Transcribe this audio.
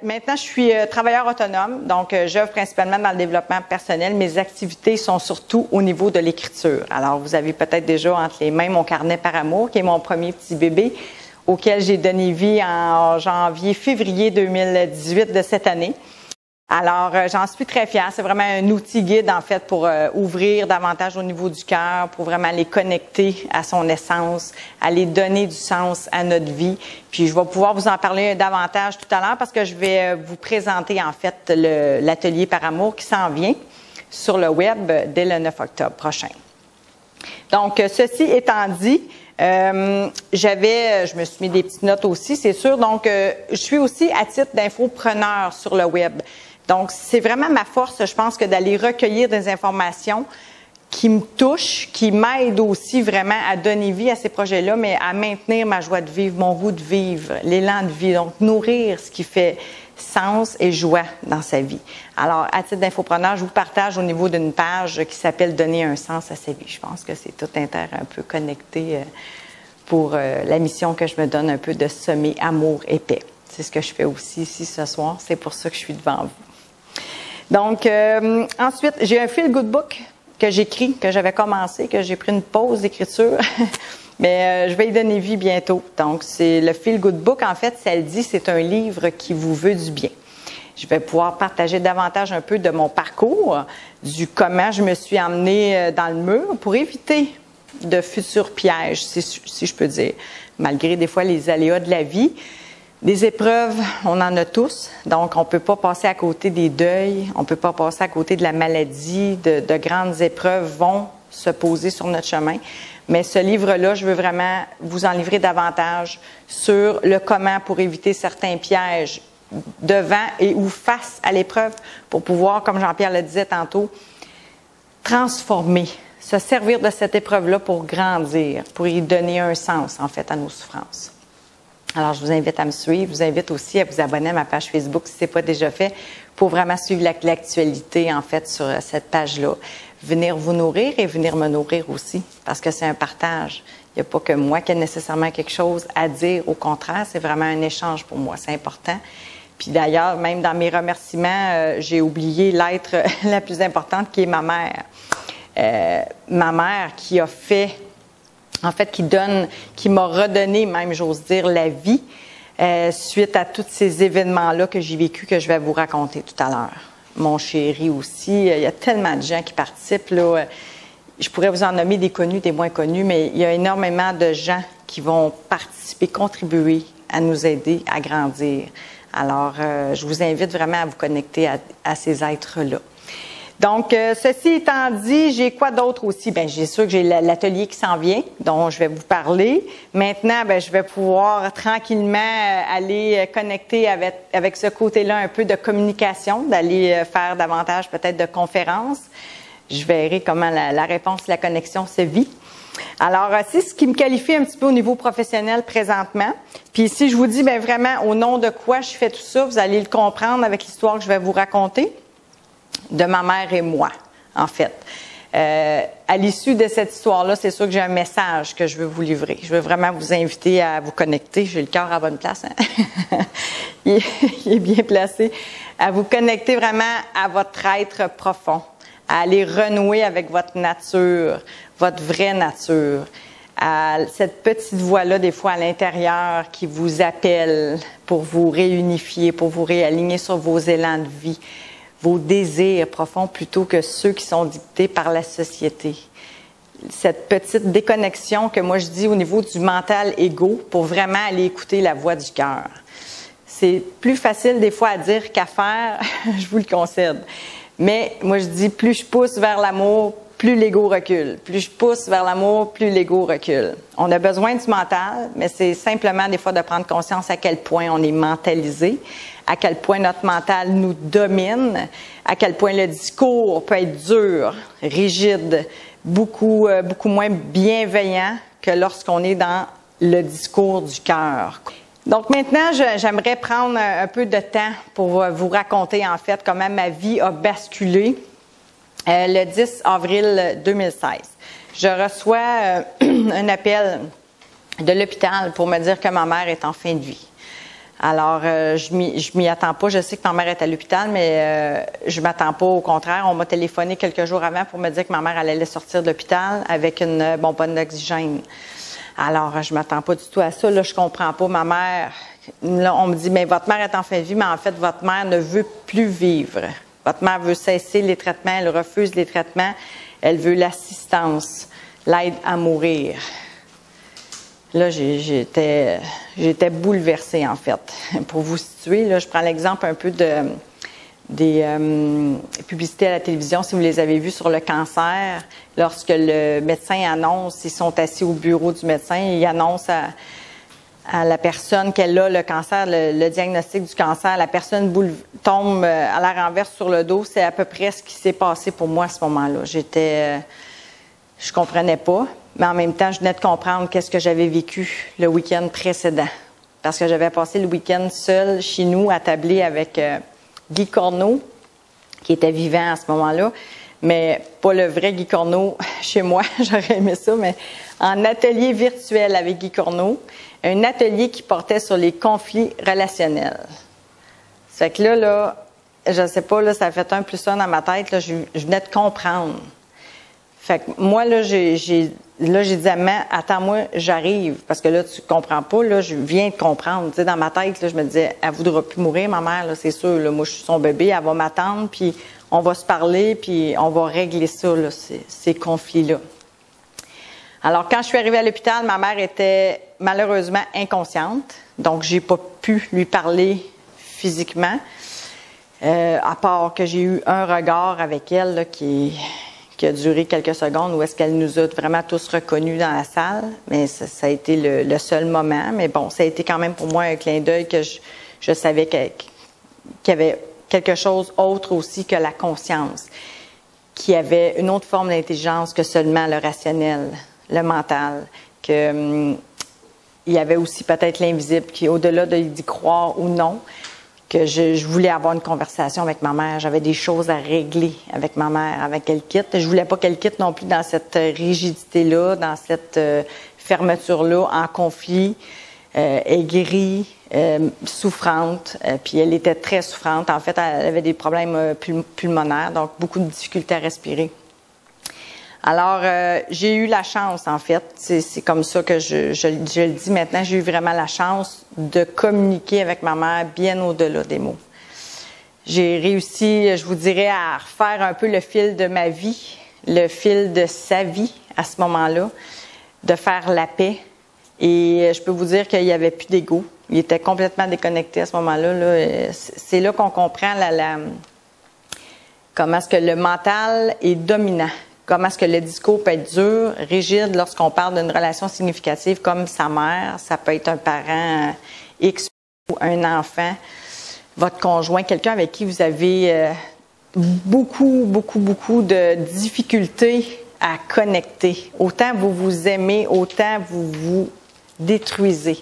Maintenant, je suis travailleur autonome, donc j'œuvre principalement dans le développement personnel. Mes activités sont surtout au niveau de l'écriture. Alors, vous avez peut-être déjà entre les mains mon carnet par amour, qui est mon premier petit bébé, auquel j'ai donné vie en février 2018 de cette année. Alors, j'en suis très fière. C'est vraiment un outil guide, en fait, pour ouvrir davantage au niveau du cœur, pour vraiment les connecter à son essence, à les donner du sens à notre vie. Puis, je vais pouvoir vous en parler davantage tout à l'heure parce que je vais vous présenter, en fait, l'atelier par amour qui s'en vient sur le web dès le 9 octobre prochain. Donc, ceci étant dit, je me suis mis des petites notes aussi, c'est sûr. Donc, je suis aussi à titre d'infopreneur sur le web. Donc, c'est vraiment ma force, je pense, que d'aller recueillir des informations qui me touchent, qui m'aident aussi vraiment à donner vie à ces projets-là, mais à maintenir ma joie de vivre, mon goût de vivre, l'élan de vie. Donc, nourrir ce qui fait sens et joie dans sa vie. Alors, à titre d'infopreneur, je vous partage au niveau d'une page qui s'appelle « Donner un sens à sa vie ». Je pense que c'est tout un peu connecté pour la mission que je me donne un peu de semer amour et paix. C'est ce que je fais aussi ici ce soir. C'est pour ça que je suis devant vous. Donc, ensuite, j'ai un feel good book que j'écris, que j'avais commencé, que j'ai pris une pause d'écriture, mais je vais y donner vie bientôt. Donc, c'est le feel good book. En fait, ça le dit, c'est un livre qui vous veut du bien. Je vais pouvoir partager davantage un peu de mon parcours, du comment je me suis emmenée dans le mur pour éviter de futurs pièges, si je peux dire, malgré des fois les aléas de la vie. Des épreuves, on en a tous, donc on ne peut pas passer à côté des deuils, on ne peut pas passer à côté de la maladie, de grandes épreuves vont se poser sur notre chemin. Mais ce livre-là, je veux vraiment vous en livrer davantage sur le comment pour éviter certains pièges devant et ou face à l'épreuve pour pouvoir, comme Jean-Pierre le disait tantôt, transformer, se servir de cette épreuve-là pour grandir, pour y donner un sens, en fait, à nos souffrances. Alors, je vous invite à me suivre. Je vous invite aussi à vous abonner à ma page Facebook si ce n'est pas déjà fait pour vraiment suivre l'actualité, en fait, sur cette page-là. Venir vous nourrir et venir me nourrir aussi, parce que c'est un partage. Il n'y a pas que moi qui ai nécessairement quelque chose à dire. Au contraire, c'est vraiment un échange pour moi. C'est important. Puis d'ailleurs, même dans mes remerciements, j'ai oublié l'être la plus importante qui est ma mère. Ma mère qui a fait... En fait, qui m'a redonné, même j'ose dire, la vie suite à tous ces événements-là que j'ai vécu, que je vais vous raconter tout à l'heure. Mon chéri aussi, il y a tellement de gens qui participent, là. Je pourrais vous en nommer des connus, des moins connus, mais il y a énormément de gens qui vont participer, contribuer à nous aider à grandir. Alors, je vous invite vraiment à vous connecter à ces êtres-là. Donc, ceci étant dit, j'ai quoi d'autre aussi? Bien, j'ai sûr que j'ai l'atelier qui s'en vient, dont je vais vous parler. Maintenant, bien, je vais pouvoir tranquillement aller connecter avec ce côté-là un peu de communication, d'aller faire davantage peut-être de conférences. Je verrai comment la réponse, la connexion se vit. Alors, c'est ce qui me qualifie un petit peu au niveau professionnel présentement. Puis si je vous dis, bien vraiment, au nom de quoi je fais tout ça, vous allez le comprendre avec l'histoire que je vais vous raconter. De ma mère et moi, en fait. À l'issue de cette histoire-là, c'est sûr que j'ai un message que je veux vous livrer. Je veux vraiment vous inviter à vous connecter. J'ai le cœur à bonne place. Hein? il est bien placé. À vous connecter vraiment à votre être profond. À aller renouer avec votre nature, votre vraie nature. À cette petite voix-là, des fois à l'intérieur, qui vous appelle pour vous réunifier, pour vous réaligner sur vos élans de vie. Vos désirs profonds plutôt que ceux qui sont dictés par la société. Cette petite déconnexion que moi je dis au niveau du mental égo pour vraiment aller écouter la voix du cœur. C'est plus facile des fois à dire qu'à faire, je vous le concède. Mais moi je dis plus je pousse vers l'amour, plus l'ego recule. Plus je pousse vers l'amour, plus l'ego recule. On a besoin du mental, mais c'est simplement des fois de prendre conscience à quel point on est mentalisé, à quel point notre mental nous domine, à quel point le discours peut être dur, rigide, beaucoup moins bienveillant que lorsqu'on est dans le discours du cœur. Donc maintenant, j'aimerais prendre un peu de temps pour vous raconter en fait comment ma vie a basculé le 10 avril 2016. Je reçois un appel de l'hôpital pour me dire que ma mère est en fin de vie. Alors, je m'y attends pas. Je sais que ma mère est à l'hôpital, mais je m'attends pas. Au contraire, on m'a téléphoné quelques jours avant pour me dire que ma mère allait sortir de l'hôpital avec une bonbonne d'oxygène. Alors, je m'attends pas du tout à ça. Là, je comprends pas. Ma mère, là, on me dit, mais votre mère est en fin de vie, mais en fait, votre mère ne veut plus vivre. Votre mère veut cesser les traitements, elle refuse les traitements, elle veut l'assistance, l'aide à mourir. Là, j'étais bouleversée, en fait. Pour vous situer, là, je prends l'exemple un peu des publicités à la télévision, si vous les avez vues sur le cancer. Lorsque le médecin annonce, ils sont assis au bureau du médecin, il annonce à la personne qu'elle a le cancer, le diagnostic du cancer, la personne tombe à la renverse sur le dos. C'est à peu près ce qui s'est passé pour moi à ce moment-là. Je comprenais pas, mais en même temps, je venais de comprendre qu'est-ce que j'avais vécu le week-end précédent. Parce que j'avais passé le week-end seul chez nous, attablé avec Guy Corneau, qui était vivant à ce moment-là, mais pas le vrai Guy Corneau chez moi, j'aurais aimé ça, mais en atelier virtuel avec Guy Corneau, un atelier qui portait sur les conflits relationnels. Ça fait que là, je sais pas, là, ça a fait 1 + 1 dans ma tête, là, je venais de comprendre. Fait que moi, là, j'ai dit à maman, attends-moi, j'arrive. Parce que là, tu comprends pas, là, je viens de comprendre. Tu sais, dans ma tête, là, je me disais, elle voudra plus mourir, ma mère, là, c'est sûr. Là, moi, je suis son bébé, elle va m'attendre, puis on va se parler, puis on va régler ça, là, ces conflits-là. Alors, quand je suis arrivée à l'hôpital, ma mère était malheureusement inconsciente. Donc, j'ai pas pu lui parler physiquement. À part que j'ai eu un regard avec elle, là, qui a duré quelques secondes, où est-ce qu'elle nous a vraiment tous reconnus dans la salle. Mais ça a été le seul moment. Mais bon, ça a été quand même pour moi un clin d'œil que je savais qu'il y avait quelque chose autre aussi que la conscience, qui avait une autre forme d'intelligence que seulement le rationnel, le mental, que il y avait aussi peut-être l'invisible, qui au-delà d'y croire ou non, que je voulais avoir une conversation avec ma mère. J'avais des choses à régler avec ma mère, avec qu'elle quitte. Je voulais pas qu'elle quitte non plus dans cette rigidité-là, dans cette fermeture-là, en conflit, aigrie, souffrante. Puis elle était très souffrante. En fait, elle avait des problèmes pulmonaires, donc beaucoup de difficultés à respirer. Alors, j'ai eu la chance, en fait, c'est comme ça que je le dis maintenant, j'ai eu vraiment la chance de communiquer avec ma mère bien au-delà des mots. J'ai réussi, je vous dirais, à refaire un peu le fil de ma vie, le fil de sa vie à ce moment-là, de faire la paix. Et je peux vous dire qu'il n'y avait plus d'ego. Il était complètement déconnecté à ce moment-là. Là. C'est là qu'on comprend comment est-ce que le mental est dominant. Comment est-ce que le discours peut être dur, rigide lorsqu'on parle d'une relation significative comme sa mère, ça peut être un parent X ou un enfant, votre conjoint, quelqu'un avec qui vous avez beaucoup de difficultés à connecter. Autant vous vous aimez, autant vous vous détruisez.